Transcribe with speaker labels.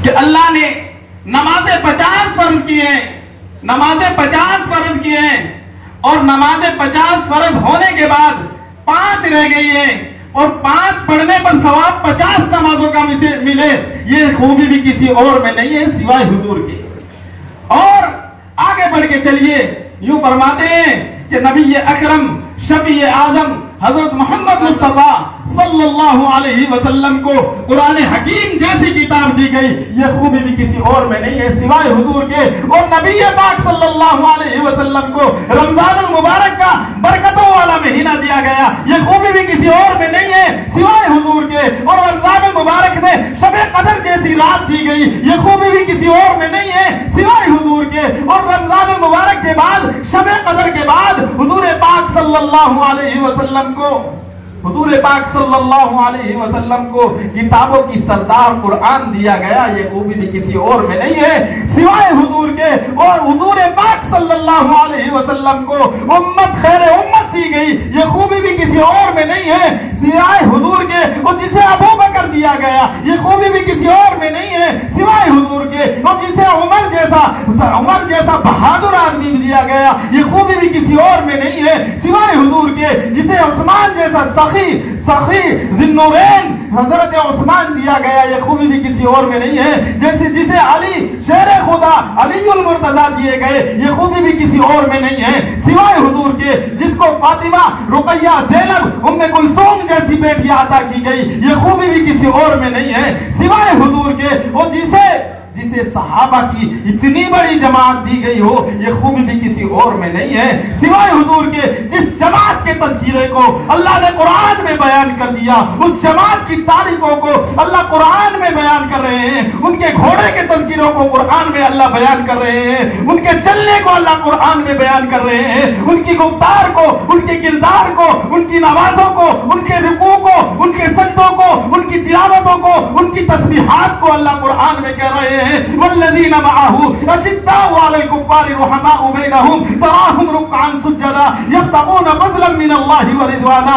Speaker 1: कि अल्लाह ने नमाजें 50 फर्ज की हैं, नमाजें 50 फर्ज की हैं, और नमाजें 50 फर्ज होने के बाद 5 रह गई हैं, और 5 पढ़ने पर सवाब 50 नमाजों का मिले, ये खूबी भी किसी और में नहीं है सिवाय हुजूर की। और आगे बढ़ के चलिए, यूं फरमाते हैं कि नबी अकरम शफी आदम हजरत मोहम्मद मुस्तफा सल्लल्लाहु अलैहि वसल्लम को कुरान हकीम जैसी किताब दी गई, यह खूबी भी किसी और में नहीं है सिवाय हुजूर के। और नबी पाक सल्लल्लाहु अलैहि वसल्लम को रमजानुल मुबारक का बरकतों वाला महीना दिया गया, यह खूबी भी किसी और में नहीं है सिवाय हुजूर के। और रमजानुल मुबारक में शबे कदर जैसी रात दी गई, यह खूबी भी किसी और में नहीं है सिवाय हुजूर के। और रमजानुल मुबारक के बाद, शबे कदर के बाद हुजूर पाक सल्लल्लाहु अलैहि वसल्लम को, हुजूर पाक सल्लल्लाहु अलैहि वसल्लम को किताबों की सरदार कुरान दिया गया, ये खूबी भी किसी और में नहीं है सिवाय हुजूर के। और हुजूर पाक सल्लल्लाहु अलैहि वसल्लम को उम्मत खैर उम्मत दी गई, ये खूबी भी किसी और में नहीं है सिवाय हुजूर के। और जिसे अबू बकर दिया गया, ये खूबी भी किसी और में नहीं है सिवाय हुजूर के। और जिसे उमर जैसा बहादुर आदमी दिया गया, ये खूबी भी किसी और में नहीं है सिवाय हुजूर के। जिसे उस्मान जैसा सखी जिन्नूरैन हजरत उस्मान दिया गया, यह खूबी भी किसी और में नहीं है। जैसे जिसे अली शेर खुदा अलीउल मुर्तजा दिए गए, यह खूबी भी किसी और में नहीं है सिवाय हुजूर के। जिसको फातिमा, रुकैया, ज़ैनब, उम्मे कुलसूम जैसी बेटियां अता की गई, यह खूबी भी किसी और में नहीं है सिवाय हुजूर के। और जिसे सहाबा की इतनी बड़ी जमात दी गई हो, यह खूबी भी किसी और में नहीं है सिवाय हुजूर के। जिस जमात के तज़किरे को अल्लाह ने कुरान में बयान कर दिया, उस जमात की तारीखों को अल्लाह कुरान में बयान कर रहे हैं, उनके घोड़े के तज़किरों को कुरान में अल्लाह बयान कर रहे हैं, उनके चलने को अल्लाह कुरान में बयान कर रहे हैं, उनकी गुफ्तार को, उनके किरदार को, उनकी नमाजों को, उनके रुकू को, उनके सजदों को, उनकी तिलावतों को, उनकी तस्बीहात को अल्लाह कुरान में कह रहे हैं। वल्लज़ीना मअहू अशिद्दाउ अलल कुफ्फारि रुहमाउ बैनहुम तराहुम रुक्अन सुज्जदा यब्तगूना फज़लन मिनल्लाहि व रिज़वाना।